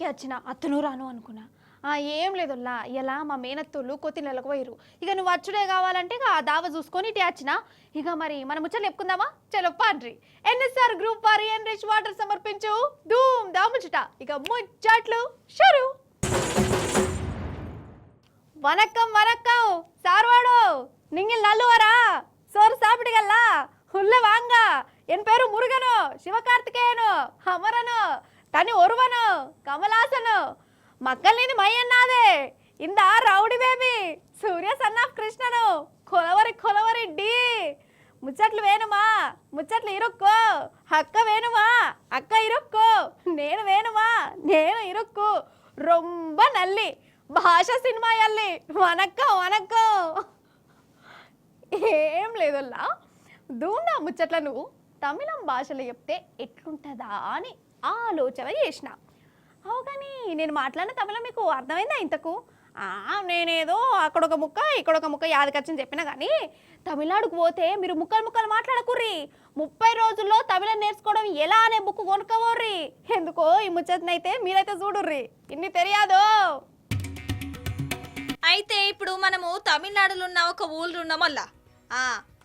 చూడ్డానికి వచ్చిన అత్తను రాను అనుకున్నా. ఏం లేదుల్లా ఇలా మా మేనత్తోళ్ళు కొత్తిళ్ళకు పోయిరు. ఇక నువ్వు వచ్చుడే కావాలంటే ఇక ఆ దావ చూసుకొని ఇటే వచ్చిన. ఇక మరి మన ముచ్చట్లు చెప్పుకుందామా? చలో పాండ్రి. ఎన్ఎస్ఆర్ గ్రూప్ వారి ఎన్రిచ్ వాటర్ సమర్పించు ధూమ్ దా ముచ్చట. ఇక ముచ్చట్లు షురు. வணக்கம் வணக்கம் சார்வாடோ, நீங்கள் நல்லுவரா? சோறு சாப்பிடுகல்லா? உள்ள வாங்க. என் பேரு முருகனு, சிவகார்த்திகேயனு, அமரனு, தனி ஒருவனு, கமலாசனு. மக்கள் நீதி மையன்னாதே இந்த rowdy baby Surya son of కృష్ణను కొలవరి కొలవరి డి. ముచ్చట్లు వేణుమా, ముచ్చట్లు ఇరుక్కో. అక్క వేణుమా, అక్క ఇరుక్కో. నేను వేణుమా, నేను ఇరుక్కు. రొంబ నల్లి భాష సినిమా అల్లి. వనక్కం వనక్కం. ఏం లేదల్లా దూన్నా ముచ్చట్లను తమిళం భాషలో చెప్తే ఎట్లుంటుందా అని ఆలోచన చేసిన. అవు కానీ నేను మాట్లాడిన తమిళం మీకు అర్థమైందా ఇంతకు? నేనేదో అక్కడొక ముక్క ఇక్కడొక ముక్క యాదకచ్చని చెప్పినా కానీ తమిళనాడుకు పోతే మీరు ముక్కలు ముక్కలు మాట్లాడకుర్రి. 30 రోజుల్లో తమిళం నేర్చుకోవడం ఎలా అనే బుక్ కొనుక్కోవర్రి. ఎందుకో ఈ ముచ్చట్నైతే మీరైతే చూడుర్రి, ఇన్ని తెలియదు. అయితే ఇప్పుడు మనము తమిళనాడులో ఉన్న ఒక ఊళ్ళు ఉన్నామల్లా.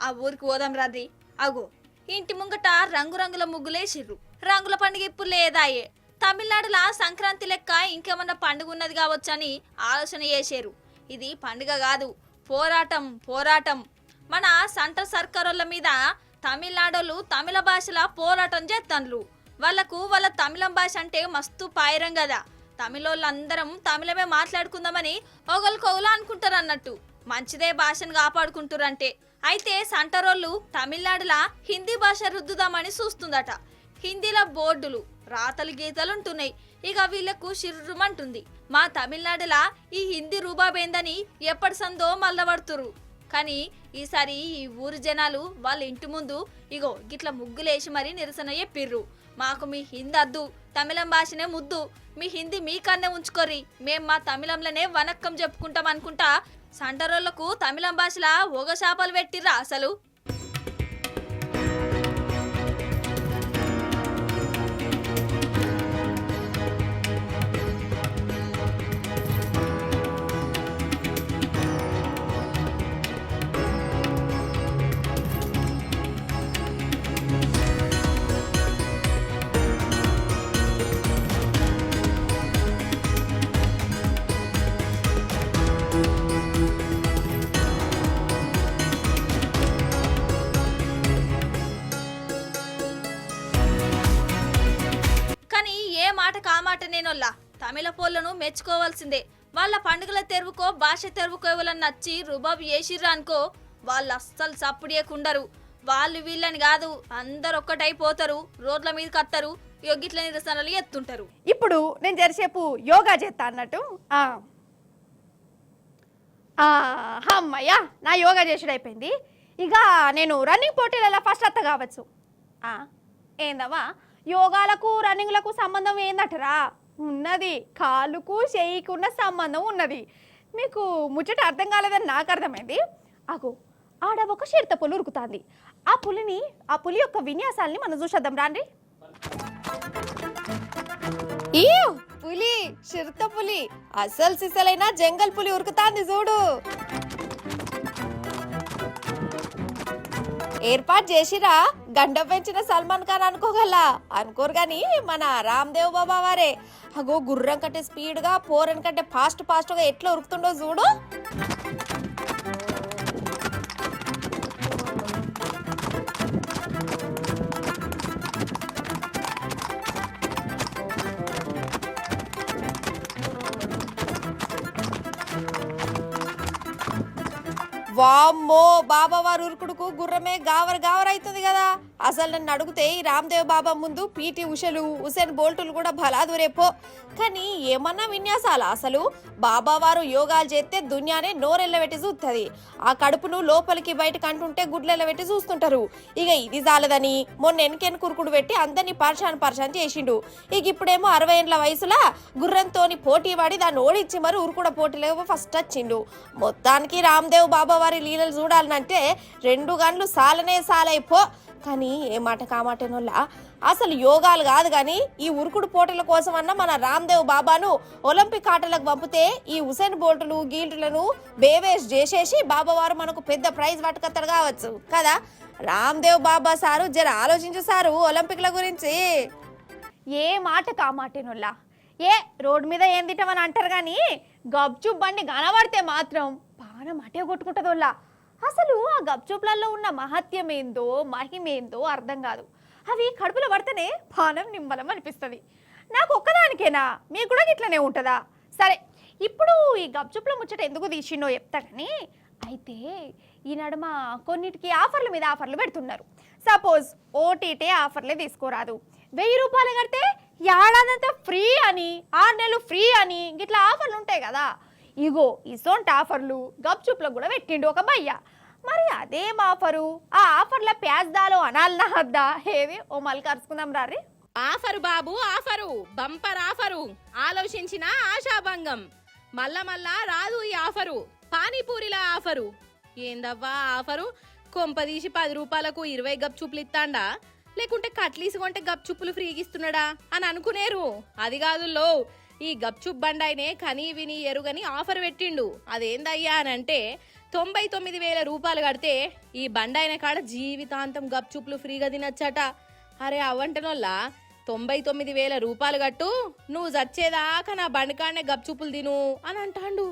ఆ ఊరికి పోదాం రాది. అగో ఇంటి ముంగట రంగురంగుల ముగ్గులేసిర్రు. రంగుల పండుగ ఇప్పుడు లేదాయే. తమిళనాడులో సంక్రాంతి లెక్క ఇంకేమన్నా పండుగ ఉన్నది కావచ్చని ఆలోచన చేశారు. ఇది పండుగ కాదు, పోరాటం పోరాటం. మన సెంట్రల్ సర్కారోళ్ళ మీద తమిళనాడోళ్ళు తమిళ భాషల పోరాటం చేస్తాండ్రు. వాళ్ళకు వాళ్ళ తమిళం భాష అంటే మస్తు పాయరం కదా. తమిళోళ్ళందరం తమిళమే మాట్లాడుకుందామని ఒకరికొకరు అనుకుంటారు అన్నట్టు. మంచిదే భాషను కాపాడుకుంటారంటే. అయితే సంటరోళ్ళు తమిళనాడులా హిందీ భాష రుద్దుదామని చూస్తుందట. హిందీలో బోర్డులు రాతలు గీతలు ఉంటున్నాయి. ఇక వీళ్లకు షిర్రుమంటుంది. మా తమిళనాడులా ఈ హిందీ రూబాబేందని ఎప్పటి సందో మల్లబడుతురు. కానీ ఈసారి ఈ ఊరు జనాలు వాళ్ళ ఇంటి ముందు ఇగో గిట్ల ముగ్గులేసి మరీ నిరసన చెప్పిర్రు. మాకు మీ హిందీ అద్దు, తమిళం భాషనే ముద్దు. మీ హిందీ మీకన్నే ఉంచుకోర్రి, మేం మా తమిళంలోనే వనక్కం చెప్పుకుంటాం అనుకుంటా సంటరోళ్లకు తమిళం భాషలా ఒగ శాపలు పెట్టిర్రా అసలు. కామాట నేనొల్లా తమిళ పోళ్లను మెచ్చుకోవాల్సిందే. వాళ్ళ పండుగల తెరువుకో భాష తెరువుకో ఎవరన్నా నచ్చి రుబాబు చేసిర్రా అనుకో వాళ్ళు అస్సలు సప్పుడేకుండరు. వాళ్ళు వీళ్ళని కాదు, అందరు ఒక్కటైపోతారు, రోడ్ల మీద కత్తరు, గిట్ల నిరసనలు ఎత్తుంటారు. ఇప్పుడు నేను జరసేపు యోగా చేస్తా అన్నట్టు. అమ్మయ్యా నా యోగా చేసుడు అయిపోయింది. ఇక నేను రన్నింగ్ పోటీలలో ఫస్ట్ అత్త కావచ్చు. ఏందవ్వా యోగాలకు రన్నింగ్లకు సంబంధం ఏందటరా? ఉన్నది, కాలుకు చేయికి ఉన్న సంబంధం ఉన్నది. మీకు ముచ్చట అర్థం కాలేదని నాకు అర్థమైంది. ఆడ ఒక చిరుత పులి ఉరుకుతుంది. ఆ పులి యొక్క విన్యాసాలని మనం చూసేద్దాం రాండి. పులి, చిరుత పులి, అసలు సిసలైన జంగల్ పులి ఉరుకుతాంది చూడు. ఏర్పాటు చేసిరా గండ పెంచిన సల్మాన్ ఖాన్ అనుకోరు గాని మన రామ్దేవ్ బాబా వారే. గుర్రం కంటే స్పీడ్ గా, పోరన్ కంటే ఫాస్ట్ గా ఎట్లా ఉరుకుతుండో చూడు. వామ్మో, బాబా వారు ఉరుకుడుకు గుర్రమే గావర్ అవుతుంది కదా. అసలు నన్ను అడిగితే ఈ రామ్దేవ్ బాబా ముందు పీటీ ఉషలు, ఉసేన్ బోల్టులు కూడా బలాదురేపో. కానీ ఏమన్నా విన్యాసాలా అసలు? బాబా వారు యోగాలు చేస్తే దునియానే నోరెళ్ళబెట్టి చూస్తుంది. ఆ కడుపును లోపలికి బయటకు అంటుంటే గుడ్లెళ్ళబెట్టి చూస్తుంటారు. ఇక ఇది చాలదని మొన్న వెనకెన్ కురుకుడు పెట్టి అందరినీ పరిశాన్ చేసిండు. ఇక ఇప్పుడేమో 60 ఏళ్ల వయసులా గుర్రంతోని పోటీ పడి దాన్ని ఓడించి మరి ఉరుకుడ పోటీలో ఫస్ట్ వచ్చిండు. మొత్తానికి రామ్దేవ్ బాబా వారి లీలలు చూడాలంటే 2 గంటలు సాలైపో. కానీ ఏ మాట కామాటేనోళ్ళ అసలు యోగాలు కాదు కానీ ఈ ఉరుకుడు పోటీల కోసం అన్న మన రామ్దేవ్ బాబాను ఒలింపిక్ ఆటలకు పంపితే ఈ హుసేన్ బోల్టులు గీల్టులను బేవేస్ చేసేసి బాబావారు మనకు పెద్ద ప్రైజ్ పట్టుకొస్తాడు కావచ్చు కదా. రామ్దేవ్ బాబా సారు జర ఆలోచించు సారు ఒలింపిక్ల గురించి. ఏ మాట కామాటేనోళ్ళ ఏ రోడ్డు మీద ఏం తింటామని అంటారు కానీ గప్చుప్ బండి కనబడితే మాత్రం పానం అటే కొట్టుకుంటుందోళ్ళ. అసలు ఆ గప్చుప్లలో ఉన్న మహత్యం ఏందో మహిమేందో అర్థం కాదు. అవి కడుపులో పడితేనే పానం నిమ్మలం అనిపిస్తుంది. నాకు ఒక్కదానికేనా మీకు కూడా ఇట్లనే ఉంటుందా? సరే ఇప్పుడు ఈ గప్చుప్ల ముచ్చట ఎందుకు తీసిండో చెప్తా కానీ అయితే ఈ నడుమ కొన్నిటికి ఆఫర్ల మీద ఆఫర్లు పెడుతున్నారు. సపోజ్ ఓటీటీ ఆఫర్లే తీసుకోరాదు, 1000 రూపాయలు కడితే ఏడాదంతా ఫ్రీ అని 6 నెలలు ఫ్రీ అని ఇట్లా ఆఫర్లు ఉంటాయి కదా. ఇగో ఇసోంటి ఆఫర్లు గప్చుప్లకు కూడా పెట్టిండు ఒక భయ్య. మరి అదేం ఆఫరు? ఆ ఆఫర్ల ప్యాజ్దాలో అనాలనా వద్దా? ఏవి ఓ మళ్ళీ కరుచుకుందాం రారి. ఆఫరు బాబు ఆఫరు, బంపర్ ఆఫరు, ఆలోచించిన ఆశాభంగం. మళ్ళా రాదు ఈ ఆఫరు. పానీపూరిల ఆఫరు ఏందవ్వా ఆఫరు? కొంపదీసి 10 రూపాయలకు 20 గప్చుప్లు ఇస్తాండా, లేకుంటే కట్లీసి కొంటే గప్చుప్పులు ఫ్రీగా ఇస్తున్నాడా అని అనుకునేరు. అది కాదుల్లో, ఈ గప్చుప్ బండాయినే కనీ విని ఎరుగని ఆఫర్ పెట్టిండు. అదేందయ్యా అని అంటే 99,000 రూపాయలు కడితే ఈ బండాయిన కాడ జీవితాంతం గప్చుప్పులు ఫ్రీగా తినచ్చట. అరే అవ్వంటనోళ్ళ 99,000 రూపాయలు కట్టు, నువ్వు చచ్చేదాకా నా బండికాడనే గప్చుప్పులు తిను అని అంటాండు.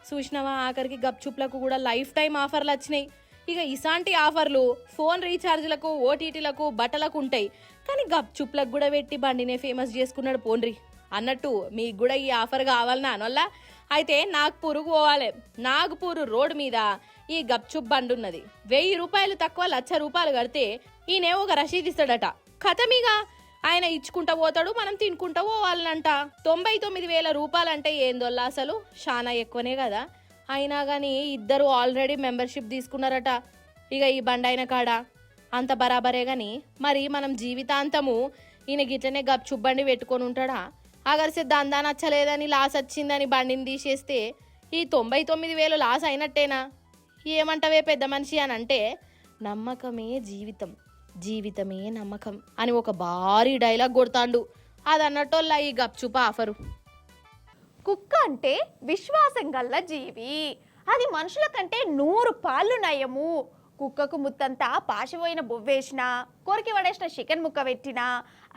చూసినవా, ఆఖరికి గప్చుప్లకు కూడా లైఫ్ టైం ఆఫర్లు వచ్చినాయి. ఇక ఇసాంటి ఆఫర్లు ఫోన్ రీఛార్జ్లకు, ఓటీటీలకు, బట్టలకు ఉంటాయి. కానీ గప్చుప్లకు కూడా పెట్టి బండినే ఫేమస్ చేసుకున్నాడు పోన్రి. అన్నట్టు మీకు కూడా ఈ ఆఫర్ కావాలన్నా అనొల్ల అయితే నాగ్పూర్ పోవాలి. నాగ్పూర్ రోడ్ మీద ఈ గప్చుప్ బండి ఉన్నది. 1000 రూపాయలు తక్కువ 1,00,000 రూపాయలు కడితే ఈయనే ఒక రసీదు ఇస్తాడట. కథమిగా ఆయన ఇచ్చుకుంటా పోతాడు, మనం తినుకుంటా పోవాలనంట. 99,000 రూపాయలు అంటే ఏందోల్లా అసలు చాలా ఎక్కువనే కదా. అయినా కానీ ఇద్దరు ఆల్రెడీ మెంబర్షిప్ తీసుకున్నారట. ఇక ఈ బండి అయిన కాడ అంత బరాబరే గాని మరి మనం జీవితాంతము ఈయన గిట్లనే గప్చుప్ బండి పెట్టుకొని ఉంటాడా? అగర్సే దందా నచ్చలేదని లాస్ వచ్చిందని బండిని తీసేస్తే ఈ 99,000 లాస్ అయినట్టేనా? ఏమంటవే పెద్ద మనిషి అని అంటే, నమ్మకమే జీవితం, జీవితమే నమ్మకం అని ఒక భారీ డైలాగ్ కొడతాండు. అది అన్నట్టోళ్ళ ఈ గప్చుప్ ఆఫరు. కుక్క అంటే విశ్వాసం గల్ల జీవి, అది మనుషుల కంటే 100 పాళ్ళు నయము. కుక్కకు ముత్తంతా పాసిపోయిన బొవ్వేసినా, కొరికి పడేసిన చికెన్ ముక్క పెట్టినా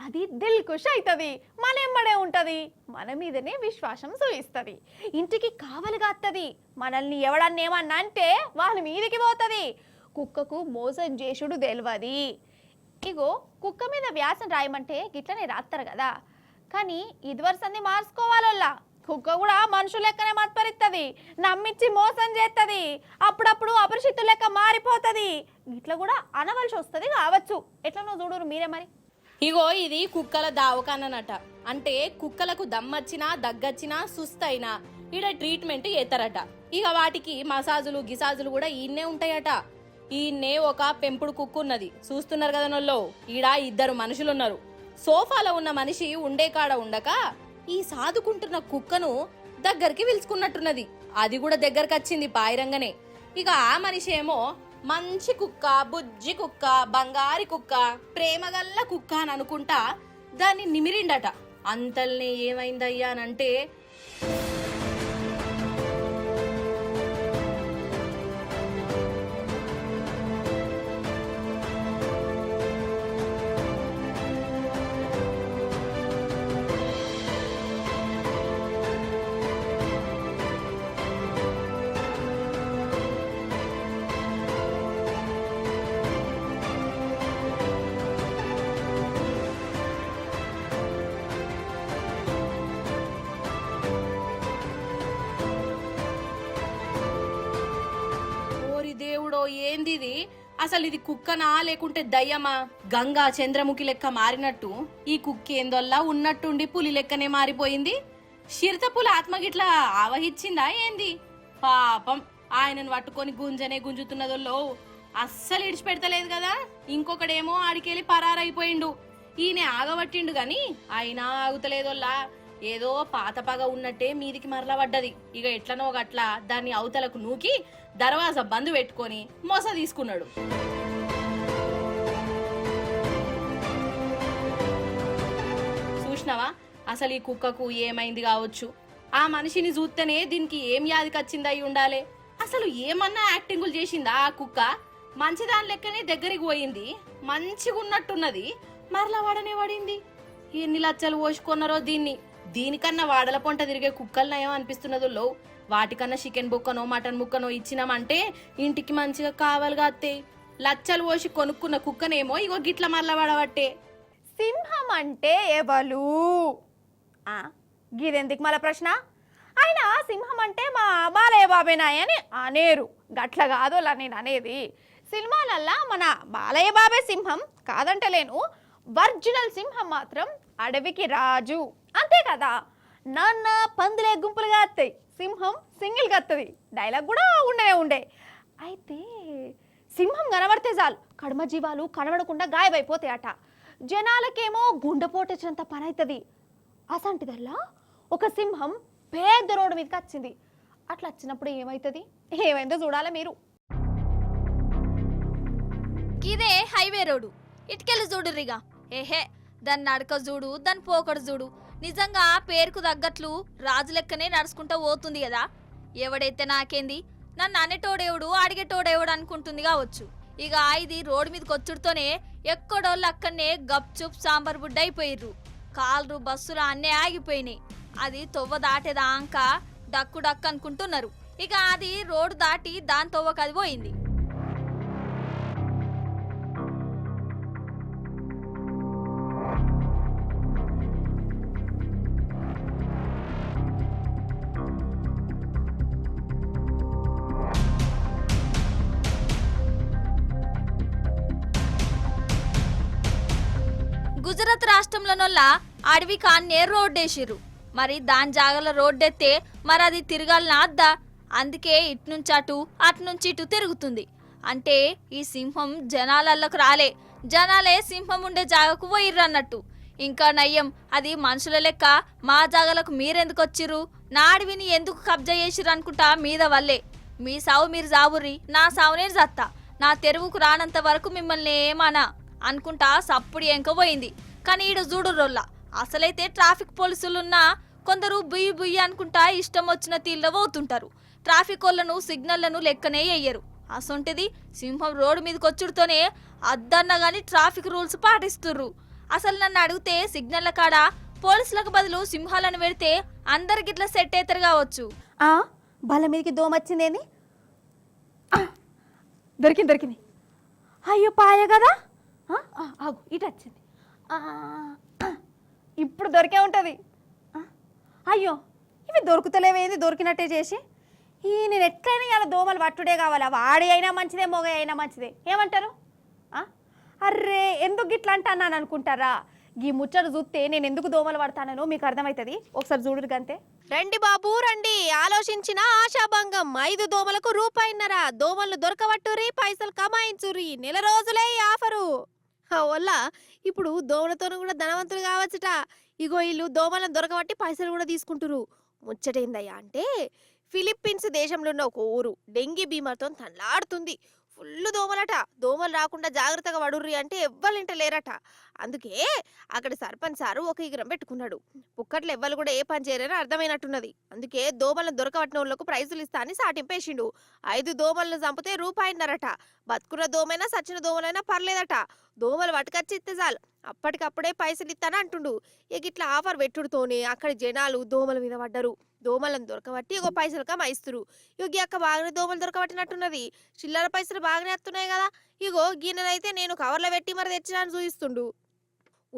అది దిల్ ఖుష్ అవుతుంది, మనెమ్మడే ఉంటుంది, మన మీదనే విశ్వాసం చూపిస్తుంది, ఇంటికి కావలిగా వస్తుంది. మనల్ని ఎవడన్నేమన్నా అంటే వాళ్ళ మీదికి పోతుంది. కుక్కకు మోసం చేసుడు తెలియదు. ఇగో కుక్క మీద వ్యాసం రాయమంటే గిట్లనే రాస్తారు కదా. కానీ ఇదివరసంది మార్చుకోవాలల్లా. కుక్క కూడా మనుషుల లెక్కనే మత్పరిస్తుంది, నమ్మించి మోసం చేస్తుంది, అప్పుడప్పుడు అపరిచితు లెక్క మారిపోతుంది. ఇట్లా కూడా అనవలసి వస్తుంది కావచ్చు. ఎట్లనో చూడరు మీరే మరి. ఇగో ఇది కుక్కల దావకానట. అంటే కుక్కలకు దమ్మొచ్చినా, దగ్గొచ్చినా, సుస్తైనా ఈడ ట్రీట్మెంట్ చేస్తారట. ఇక వాటికి మసాజులు గిసాజులు కూడా ఈయన్నే ఉంటాయట. ఈయన్నే ఒక పెంపుడు కుక్క ఉన్నది, చూస్తున్నారు కదా నోళ్ళు. ఈడ 2 మనుషులున్నారు. సోఫాలో ఉన్న మనిషి ఉండే కాడ ఉండక ఈ సాదుకుంటున్న కుక్కను దగ్గరికి పిలుచుకున్నట్టున్నది. అది కూడా దగ్గరకు వచ్చింది పాయిరంగానే. ఇక ఆ మనిషి ఏమో మంచి కుక్క, బుజ్జి కుక్క, బంగారి కుక్క, ప్రేమగల్ల కుక్క అని అనుకుంటా దాన్ని నిమిరిండట. అంతల్నే ఏమైందయ్యా అనంటే, దేవుడో ఏందిది అసలు? ఇది కుక్కనా లేకుంటే దయ్యమా? గంగా చంద్రముఖి లెక్క మారినట్టు ఈ కుక్క ఏందోల్లా ఉన్నట్టుండి పులి లెక్కనే మారిపోయింది. చిరుతపులి ఆత్మగిట్లా ఆవహించిందా ఏంది? పాపం ఆయనను పట్టుకొని గుంజనే గుంజుతున్నదోల్లో అస్సలు ఇడిచిపెడతలేదు కదా. ఇంకొకడేమో ఆడికెళ్ళి పరారైపోయిండు. ఈయన ఆగబట్టిండు గాని అయినా ఆగుతలేదోల్లా. ఏదో పాత పగ ఉన్నట్టే మీదికి మరల పడ్డది. ఇక ఎట్లనో గట్లా దాన్ని అవతలకు నూకి దర్వాజా బంద్ పెట్టుకొని మోస తీసుకున్నాడు. చూసినావా అసలు ఈ కుక్కకు ఏమైంది కావచ్చు. ఆ మనిషిని చూస్తేనే దీనికి ఏం యాదికి వచ్చింది అయి ఉండాలి. అసలు ఏమన్నా యాక్టింగులు చేసిందా ఆ కుక్క? మంచిదాని లెక్కనే దగ్గరికి పోయింది, మంచిగా ఉన్నట్టున్నది, మరలా వాడనే పడింది. ఎన్ని లచ్చలు పోసుకున్నారో దీన్ని. దీనికన్నా వాడల పొంట తిరిగే కుక్కలు నయం అనిపిస్తున్నదో లో. వాటికన్నా చికెన్ బుక్కనో మటన్ ముక్కనో ఇచ్చినామంటే ఇంటికి మంచిగా కావాలిగా అత్తే. లచ్చలు పోసి కొనుక్కున్న కుక్కనేమో ఇగో గిట్ల మరలా వాడబట్టే. సింహం అంటే ఎవలు? గిదెందుకు మళ్ళా ప్రశ్న? అయినా సింహం అంటే మా బాలయ్య బాబేనాయ్ అని అనేరు, గట్ల కాదోలా నేను అనేది. సినిమాలల్లా మన బాలయ్య బాబే సింహం కాదంటలేను, ఒరిజినల్ సింహం మాత్రం అడవికి రాజు అంతే కదా. నాన్న పందులే గుంపులుగా వస్తాయి, సింహం సింగిల్గా వస్తుంది. డైలాగ్ కూడా ఉండే. అయితే సింహం కనబడితే చాలు కడమ జీవాలు కనబడకుండా గాయమైపోతాయట. జనాలకేమో గుండెపోటొచ్చినంత పని అవుతుంది. అసంటిదల్లా ఒక సింహం పెద్ద రోడ్డు మీదకి వచ్చింది. అట్లా వచ్చినప్పుడు ఏమవుతుంది, ఏమైందో చూడాలి మీరు. ఇదే హైవే రోడ్డు, ఇటుకెళ్ళి చూడుర్రిగా. ఏహే, దాన్ని నడక చూడు, దాని పోకడు చూడు. నిజంగా పేరుకు తగ్గట్లు రాజు లెక్కనే నడుచుకుంటూ పోతుంది కదా. ఎవడైతే నాకేంది, నన్ను అనేటోడేవుడు అడిగేటోడేవుడు అనుకుంటుంది కావచ్చు. ఇక ఇది రోడ్డు మీదకి వచ్చుడుతోనే ఎక్కడోళ్ళు అక్కడనే గప్చుప్ సాంబార్ బుడ్డ అయిపోయిర్రు. కాళ్ళు బస్సులు అన్నీ ఆగిపోయినాయి. అది తొవ్వ దాటేదాంక డక్కు డక్కు అనుకుంటున్నారు. ఇక అది రోడ్డు దాటి దాని తొవ్వకు అది పోయింది. గుజరాత్ రాష్ట్రంలోనొల్ల అడవి కాన్నే రోడ్డేసిర్రు. మరి దాని జాగల రోడ్డెత్తే మరి అది తిరగాలనా అద్దా? అందుకే ఇట్నుంచి అటు అటునుంచి ఇటు తిరుగుతుంది. అంటే ఈ సింహం జనాలకు రాలే, జనాలే సింహం ఉండే జాగకు పోయిర్రు అన్నట్టు. ఇంకా నయ్యం, అది మనుషుల లెక్క మా జాగలకు మీరెందుకు వచ్చిర్రు, నా అడవిని ఎందుకు కబ్జా చేసిర్రు అనుకుంటా మీద వల్లే. మీ సావు మీరు జావుర్రి, నా సావు నేను జత్తా, నా తెరువుకు రానంత వరకు మిమ్మల్ని ఏమనా అనుకుంటా సప్పుడు ఎంకపోయింది. కానీ ఈడు చూడుర్రోల్లా అసలైతే ట్రాఫిక్ పోలీసులున్నా కొందరు బుయ్యి బుయ్యి అనుకుంటా ఇష్టం వచ్చిన తీళ్ళ పోతుంటారు. ట్రాఫిక్ వాళ్ళను సిగ్నళ్లను లెక్కనే వేయరు. అసొంటిది సింహం రోడ్డు మీదకి వచ్చుడుతోనే అద్దన్నా గాని ట్రాఫిక్ రూల్స్ పాటిస్తుర్రు. అసలు నన్ను అడిగితే సిగ్నల్ల కాడ పోలీసులకు బదులు సింహాలను పెడితే అందరికి ఇట్లా సెట్ అవుతారు కావచ్చు. బల మీదకి దోమొచ్చిందేంది? దొరికింది. అయ్యో పాయ కదా, ఆగు ఇటు వచ్చింది. ఇప్పుడు దొరికే ఉంటుంది. అయ్యో ఇవి దొరుకుతలేవేంది, దొరికినట్టే చేసి. నేను ఎట్లయినా ఇలా దోమలు పట్టుడే కావాలా, వాడి అయినా మంచిదే మొగ అయినా మంచిదే, ఏమంటారు? అర్రే ఎందుకు ఇట్లా అంటాను అనుకుంటారా? ఈ ముచ్చట చూస్తే నేను ఎందుకు దోమలు పడతానో మీకు అర్థమవుతుంది. ఒకసారి చూడరు గంతే. రండి బాబు రండి, ఆలోచించిన ఆశాభంగం. 5 దోమలకు రూపాయిన్నర. దోమలు దొరకబట్టురి, పైసలు కమాయించురి. నెల రోజులే ఈ ఆఫరు వల్ల. ఇప్పుడు దోమలతోనూ కూడా ధనవంతులు కావచ్చుట. ఇగో వీళ్ళు దోమలను దొరకబట్టి పైసలు కూడా తీసుకుంటురు. ముచ్చటేందయ్యా అంటే, ఫిలిప్పీన్స్ దేశంలో ఉన్న ఒక ఊరు డెంగీ బీమార్తో తనలాడుతుంది. ఫుల్ దోమలట. దోమలు రాకుండా జాగ్రత్తగా పడుర్రి అంటే ఎవ్వరింట లేరట. అందుకే అక్కడ సర్పంచ్ సారు ఒక ఇగరం పెట్టుకున్నాడు. పుక్కట్లు ఎవ్వరు కూడా ఏ పని చేయరని అర్థమైనట్టున్నది. అందుకే దోమలను దొరకబట్టిన వాళ్ళకు ప్రైజులు ఇస్తా అని సాటింపేసిండు. 5 దోమలను చంపితే రూపాయిన్నరట. బతుకున్న దోమైనా సచ్చిన దోమలైనా పర్లేదట. దోమలు పట్టుకొచ్చి ఇస్తే చాలు, అప్పటికప్పుడే పైసలు ఇస్తాను అంటుండు. ఇక ఇట్లా ఆఫర్ పెట్టుడుతోనే అక్కడ జనాలు దోమల మీద పడ్డరు. దోమలను దొరకబట్టి ఇగో పైసలు కమాయిస్తురు. ఇగో అక్క బాగానే దోమలు దొరకబట్టినట్టున్నది. చిల్లర పైసలు బాగానే వస్తున్నాయి కదా. ఇగో గిన్నెనైతే నేను కవర్లో పెట్టి మరి తెచ్చినాను చూయిస్తుండు.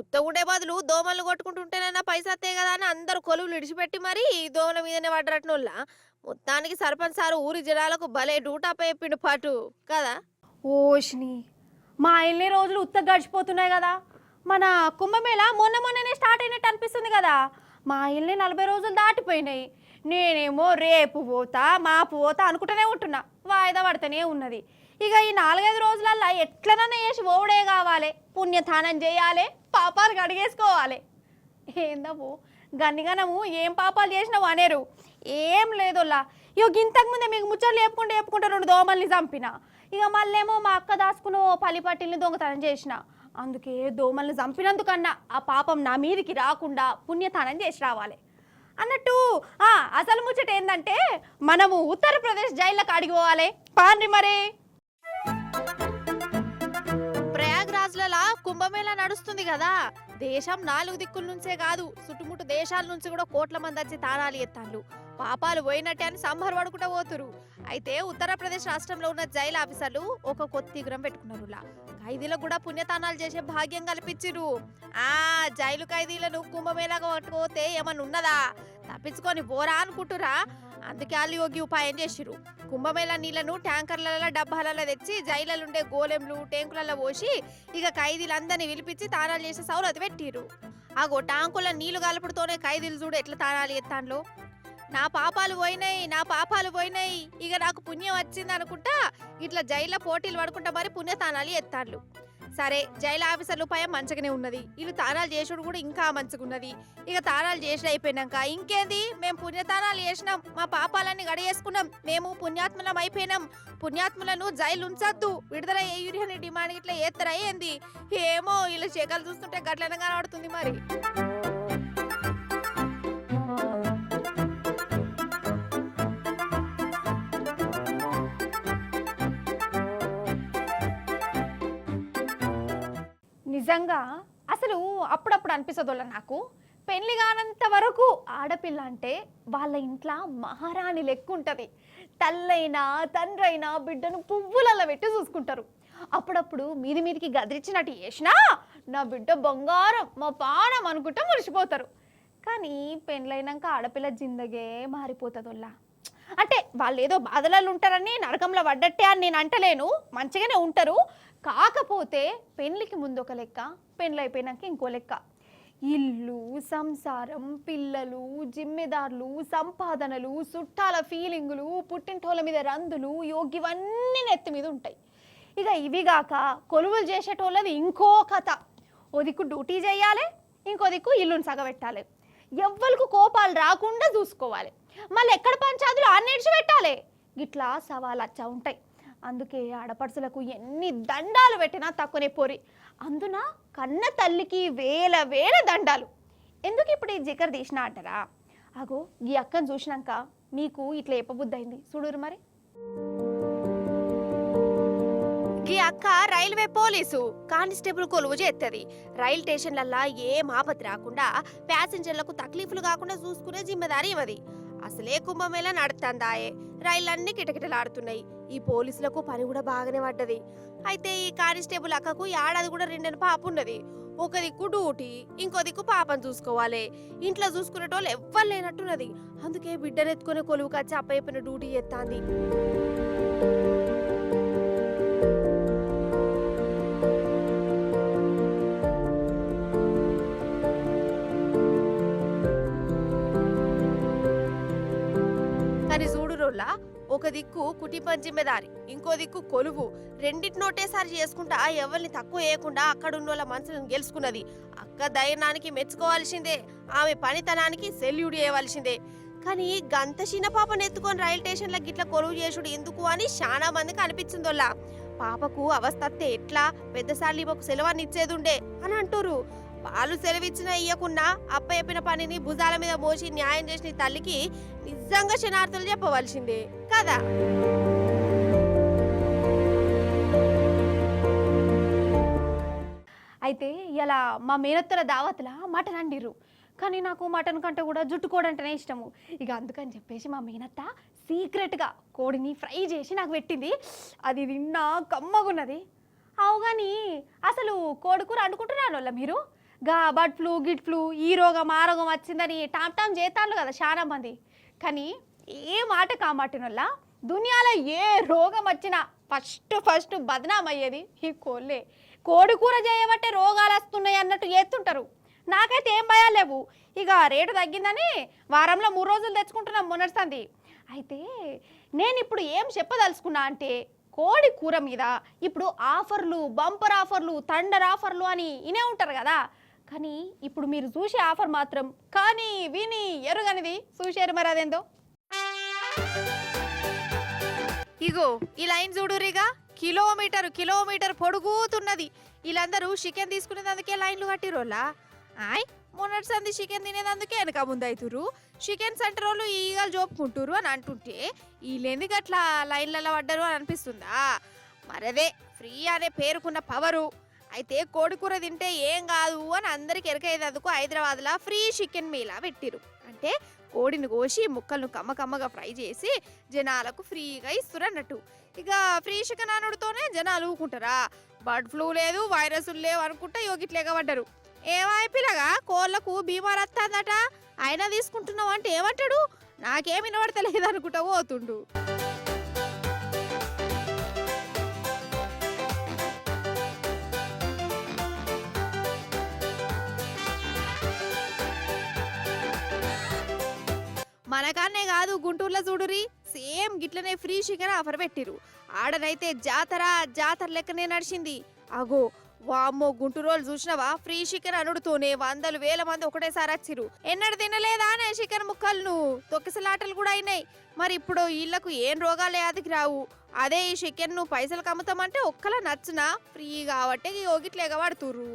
ఉత్తగుండే బదులు దోమలు కొట్టుకుంటుంటేనైనా పైసలు వస్తాయి కదా అని అందరూ కొలువులు ఇడిచిపెట్టి మరి దోమల మీదనే పడ్డరట్నోళ్ళ. మొత్తానికి సర్పంచ్ సారు ఊరి జనాలకు భలే డూటాపై చెప్పిండు పాటు కదా. ఓష్ని మా ఇన్ని రోజులు ఉత్త గడిచిపోతున్నాయి కదా. మన కుంభమేళ మొన్ననే స్టార్ట్ అయినట్టు అనిపిస్తుంది కదా. మా ఇల్లు 40 రోజులు దాటిపోయినాయి. నేనేమో రేపు పోతా మాపు పోతా అనుకుంటూనే ఉంటున్నా, వాయిదా పడుతూనే ఉన్నది. ఇక ఈ 4-5 రోజులల్లా ఎట్లనన్నా చేసి ఓడే కావాలి, పుణ్యతానం చేయాలి, పాపాలు కడిగేసుకోవాలి. ఏందవ్వు గన్నిగనము ఏం పాపాలు చేసినావు అనేరు. ఏం లేదోల్లా. ఇక ఇంతకుముందే మీకు ముచ్చట్లు చెప్పుకుంటే 2 దోమల్ని చంపిన. ఇక మళ్ళేమో మా అక్క దాచుకున్న పల్లి పట్టిల్ని దొంగతనం చేసిన. అందుకే దోమల్ని చంపినందుకన్నా ఆ పాపం నా మీదికి రాకుండా పుణ్యతానం చేసి రావాలి అన్నట్టు. అసలు ముచ్చట ఏంటంటే మనము ఉత్తరప్రదేశ్ జైళ్ళకి అడిగి పోవాలి పాండ్రి మరి. ప్రయాగ్రాజ్లలో కుంభమేళా నడుస్తుంది కదా, దేశం 4 దిక్కుల నుంచే కాదు చుట్టుముట్టు దేశాల నుంచి కూడా కోట్ల మంది వచ్చి తానాలు ఎత్తాళ్ళు. పాపాలు పోయినట్టే అని సంబరపడుకుంటూ పోతురు. అయితే ఉత్తరప్రదేశ్ రాష్ట్రంలో ఉన్న జైలు ఆఫీసర్లు ఒక కొత్త తీగ్రం పెట్టుకున్నారు. ఖైదీలకు కూడా పుణ్యతానాలు చేసే భాగ్యం కల్పించిరు. జైలు ఖైదీలను కుంభమేళాగా పట్టుకోతే ఏమన్నా ఉన్నదా, తప్పించుకొని పోరా అనుకుంటురా. అందుకే వాళ్ళు యోగి ఉపాయం చేసిరు. కుంభమేళా నీళ్లను ట్యాంకర్లలో డబ్బాలలో తెచ్చి జైలుండే గోలెంలు టేంకులలో పోసి ఇక ఖైదీలందరినీ పిలిపించి తానాలు చేసే సౌలతి పెట్టిరు. ఆగో ట్యాంకుల నీళ్లు కలుపుడుతోనే ఖైదీలు చూడు ఎట్లా తానాలు ఎత్తాన్లో. నా పాపాలు పోయినాయి ఇక నాకు పుణ్యం వచ్చింది అనుకుంటా ఇట్లా జైల్లో పోటీలు పడుకుంటా మరి పుణ్యతానాలు ఎత్తాన్లు. సరే, జైలు ఆఫీసర్లు ఉపాయం మంచిగానే ఉన్నది, వీళ్ళు తానాలు చేసుడు కూడా ఇంకా మంచిగున్నది. ఇక తానాలు చేసి అయిపోయినాక ఇంకేంది, మేము పుణ్యతానాలు చేసినాం, మా పాపాలన్నీ గడియేసుకున్నాం, మేము పుణ్యాత్ములం అయిపోయినాం, పుణ్యాత్ములను జైలు ఉంచద్దు, విడుదల ఏయురి అని డిమాండ్ ఇట్లా ఏత్తరా ఏంది. ఏమో వీళ్ళు చేకలు చూస్తుంటే గట్లనే కనబడుతుంది మరి. నిజంగా అసలు అప్పుడప్పుడు అనిపిస్తుందో నాకు, పెళ్లి కానంత వరకు ఆడపిల్ల అంటే వాళ్ళ ఇంట్లో మహారాణి లెక్క ఉంటుంది. తల్లైనా తండ్రైనా బిడ్డను పువ్వులలో పెట్టి చూసుకుంటారు. అప్పుడప్పుడు మీదికి గదిరిచ్చినట్టు చేసినా నా బిడ్డ బంగారం మా పానం అనుకుంటా మురిసిపోతారు. కానీ పెళ్ళైనాక ఆడపిల్ల జిందగే మారిపోతుందోళ్ళ. అంటే వాళ్ళు ఏదో బాధలలో ఉంటారని నరకంలో పడ్డట్టే అని నేను అంటలేను, మంచిగానే ఉంటారు. కాకపోతే పెళ్ళికి ముందు ఒక లెక్క, పెళ్ళి అయిపోయినాక ఇంకో లెక్క. ఇల్లు, సంసారం, పిల్లలు, జిమ్మెదారులు, సంపాదనలు, చుట్టాల ఫీలింగులు, పుట్టింటోళ్ళ మీద రందులు, ఇవన్నీ నెత్తి మీద ఉంటాయి. ఇక ఇవిగాక కొలువులు చేసేటోళ్ళది ఇంకో కథ. ఓ దిక్కు డ్యూటీ చేయాలి, ఇంకో దిక్కు ఇల్లును సగబెట్టాలి, ఎవ్వరికి కోపాలు రాకుండా చూసుకోవాలి, మళ్ళీ ఎక్కడ పంచాదులు అన్నిడిచి పెట్టాలి. గిట్లా సవాలు వచ్చా ఉంటాయి. అందుకే ఆడపడుచులకు ఎన్ని దండాలు పెట్టినా తక్కువనే పోరి. అందున కన్న తల్లికి వేల వేల దండాలు. ఎందుకు ఇప్పుడు ఈ జిగర్ తీసినా అంటారా? అగో ఈ అక్కను చూసినాక మీకు ఇట్లా చెప్పబుద్ధి అయింది చూడురు మరి. ఈ అక్క రైల్వే పోలీసు కానిస్టేబుల్ కొలువు చేస్తుంది. రైలు స్టేషన్లల్లా ఏం ఆపత్తి రాకుండా ప్యాసింజర్లకు తక్లీఫ్లు కాకుండా చూసుకునే జిమ్మెదారి ఇవది. అసలే కుంభమేళా నడుతుందాయే, రైళ్ళన్నీ కిటకిటలాడుతున్నాయి. ఈ పోలీసులకు పని కూడా బాగానే పడ్డది. అయితే ఈ కానిస్టేబుల్ అక్కకు ఏడాది కూడా 2 పాప ఉన్నది. ఒక దిక్కు డ్యూటీ, ఇంకో దిక్కు పాపను చూసుకోవాలి. ఇంట్లో చూసుకునేటోళ్ళు ఎవ్వరు లేనట్టున్నది. అందుకే బిడ్డనెత్తుకునే కొలువు కచ్చి అప్పయ్యపిన డ్యూటీ చేస్తాంది. కానీ చూడురోళ్ళ, ఒక దిక్కు కుటుంబం జిమ్మెదారి, ఇంకో దిక్కు కొలువు, రెండింటి నోటేసారి చేసుకుంటా ఎవరిని తక్కువ వేయకుండా అక్కడున్న వాళ్ళ మనసులను గెలుచుకున్నది. అక్క ధైర్యానికి మెచ్చుకోవాల్సిందే, ఆమె పనితనానికి సెల్యూట్ చేయవలసిందే. కానీ గంత చిన్న పాపను ఎత్తుకొని రైలు స్టేషన్ల గిట్ల కొలువు చేసుడు ఎందుకు అని చాలా మందికి అనిపించిందోళ్ళ. పాపకు అవస్థ ఎట్లా, పెద్దసార్లు ఈమెకు సెలవుని ఇచ్చేదుండే అని అంటారు. వాళ్ళు సెలవిచ్చినా ఇయ్యకున్నా అప్ప చెప్పిన పనిని భుజాల మీద మోసి న్యాయం చేసిన తల్లికి నిజంగా క్షణార్థులు చెప్పవలసిందే కదా. అయితే ఇలా మా మేనత్తల దావత్లా మటన్ అండిర్రు. కానీ నాకు మటన్ కంటే కూడా జుట్టుకోడి అంటేనే ఇష్టము. ఇక అందుకని చెప్పేసి మా మేనత్త సీక్రెట్గా కోడిని ఫ్రై చేసి నాకు పెట్టింది. అది తిన్నా కమ్మగున్నది. అవు కానీ అసలు కోడి కూర అనుకుంటున్నారు వాళ్ళ మీరు గా బర్డ్ ఫ్లూ గిట్ ఫ్లూ ఈ రోగం ఆ రోగం వచ్చిందని టామ్ చేస్తాను కదా చాలా మంది. కానీ ఏ మాట కామాటిన వల్ల దునియాలో ఏ రోగం వచ్చినా ఫస్ట్ బదనాం అయ్యేది ఈ కోళ్ళే. కోడి కూర చేయబట్టే రోగాలు వస్తున్నాయి అన్నట్టు చేస్తుంటారు. నాకైతే ఏం భయాలు లేవు. ఇక రేటు తగ్గిందని వారంలో 3 రోజులు తెచ్చుకుంటున్నాం మొన్నటిసంది. అయితే నేను ఇప్పుడు ఏం చెప్పదలుచుకున్నా అంటే కోడి కూర మీద ఇప్పుడు ఆఫర్లు, బంపర్ ఆఫర్లు, థండర్ ఆఫర్లు అని ఇనే ఉంటారు కదా. కానీ ఇప్పుడు మీరు చూసే ఆఫర్ మాత్రం కానీ విని ఎరుగనిది. చూసారు మరి అదేందో. ఇగో ఈ లైన్ చూడురిగా, కిలోమీటర్ పొడుగుతున్నది. వీళ్ళందరూ చికెన్ తీసుకునేందుకే లైన్లు కట్టిరోలా. ఆయ్ మొన్నటి సంది చికెన్ తినేదందుకే వెనక ముందవుతురు. చికెన్ సెంటర్ వాళ్ళు ఈగలు జోపుకుంటురు అని అంటుంటే వీళ్ళెందుకు అట్లా లైన్లలో పడ్డరు అని అనిపిస్తుందా? మరదే ఫ్రీ అనే పేరుకున్న పవరు. అయితే కోడికూర తింటే ఏం కాదు అని అందరికి ఎరకయ్యేందుకు హైదరాబాద్లో ఫ్రీ చికెన్ మీలా పెట్టిరు. అంటే కోడిని కోసి ముక్కలను కమ్మగా ఫ్రై చేసి జనాలకు ఫ్రీగా ఇస్తురన్నట్టు. ఇక ఫ్రీ చికెన్ అనుడితోనే జనాలు ఊకుంటారా? బర్డ్ ఫ్లూ లేదు, వైరస్లు లేవు అనుకుంటా యోగిట్లేగా పడ్డారు. ఏమైపోయిలాగా కోళ్లకు బీమార్ వస్తుందట, అయినా తీసుకుంటున్నావు అంటే ఏమంటాడు? నాకేం వినబడతలేదు అనుకుంటా పోతుండు. మనకాన్నే కాదు, గుంటూరులో చూడురి సేమ్ గిట్లనే ఫ్రీ చికెన్ ఆఫర్ పెట్టిరు. ఆడనైతే జాతర లెక్కనే నడిచింది. అగో వామ్మో, గుంటూరు వాళ్ళు చూసినవా? ఫ్రీ చికెన్ అనుడుతూనే వందలు వేల మంది ఒకటేసారి వచ్చిరు. ఎన్నడు తినలేదా అనే చికెన్ ముక్కలను తొక్కిసలాటలు కూడా అయినాయి. మరి ఇప్పుడు వీళ్ళకు ఏం రోగాలు యాదికి రావు. అదే ఈ చికెన్ ను పైసలకు అమ్ముతామంటే ఒక్కలా నచ్చునా? ఫ్రీ కాబట్టి యోగిట్లేగా పడుతురు.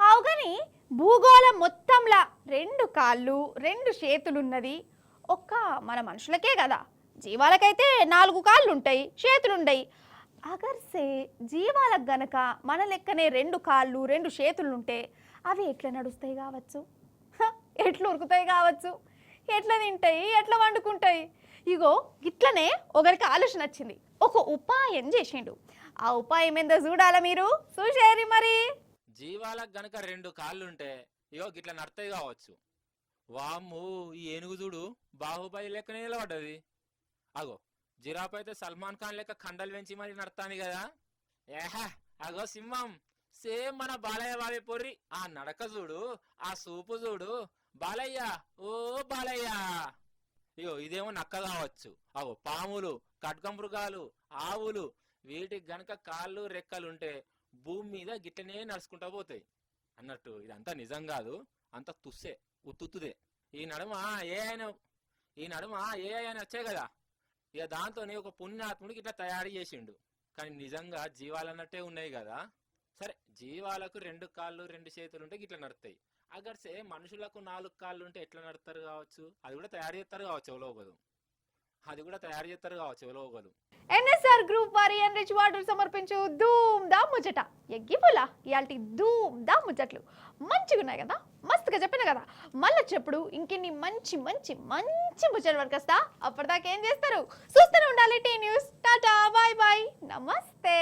అవుగని భూగోళం మొత్తంలా 2 కాళ్ళు 2 చేతులున్నది ఒక్క మన మనుషులకే కదా. జీవాలకైతే 4 కాళ్ళు ఉంటాయి, చేతులుంటాయి. అగర్సే జీవాలకు గనక మన లెక్కనే 2 కాళ్ళు 2 చేతులుంటే అవి ఎట్లా నడుస్తాయి కావచ్చు, ఎట్లా ఉరుకుతాయి కావచ్చు, ఎట్లా తింటాయి, ఎట్లా వండుకుంటాయి? ఇగో ఇట్లనే ఒకరికి ఆలోచన వచ్చింది, ఒక ఉపాయం చేసిండు. ఆ ఉపాయం ఏందో చూడాలా మీరు? చూసేరి మరి. జీవాలకు గనక 2 కాళ్ళుంటే ఇగో గిట్లా నడతాయి కావచ్చు. వామ్ము, ఈ ఏనుగు చూడు బాహుబలి లెక్కనే నిలబడ్డది. అగో జిరాఫ్ అయితే సల్మాన్ ఖాన్ లెక్క కండలు పెంచి మరి నడతాని కదా. ఏహా, అగో సింహం సేమ్ మన బాలయ్య బాబే పొర్రి. ఆ నడక చూడు, ఆ సూపు చూడు. బాలయ్య, ఓ బాలయ్య. ఇగో ఇదేమో నక్క కావచ్చు. అగో పాములు, ఖడ్గ మృగాలు, ఆవులు, వీటికి గనక కాళ్ళు రెక్కలుంటే భూమి మీద గిట్టనే నడుచుకుంటా పోతాయి అన్నట్టు. ఇదంతా నిజం కాదు, అంత తుస్సే, ఉత్తుదే. ఈ నడుమ ఏ అయినా వచ్చాయి కదా, ఇక దాంతో ఒక పుణ్యాత్ముడికి ఇట్లా తయారు చేసిండు. కానీ నిజంగా జీవాలన్నట్టే ఉన్నాయి కదా. సరే, జీవాలకు 2 కాళ్ళు 2 చేతులు ఉంటే ఇట్లా నడుస్తాయి. అగర్సే మనుషులకు 4 కాళ్ళు ఉంటే ఎట్లా నడుస్తారు కావచ్చు? అది కూడా తయారు చేస్తారు కావచ్చు ఎవరో ఒకరు. ఎన్ఎస్ఆర్ గ్రూప్ వారి ఎన్రిచ్ వాటర్ సమర్పించు ధూమ్ దా ముచ్చట. ఎగ్గిపోలా ఇయాల్టి ధూమ్ దా ముచ్చట్లు మంచిగా ఉన్నాయి కదా, మస్తుగా చెప్పిన కదా. మళ్ళీ చెప్పుడు ఇంకెన్ని మంచి మంచి మంచి ముచ్చట్లు వరకు వస్తా. అప్పటిదాకా ఏం చేస్తారు? చూస్తూనే ఉండాలి T news. Tata, bye bye, నమస్తే.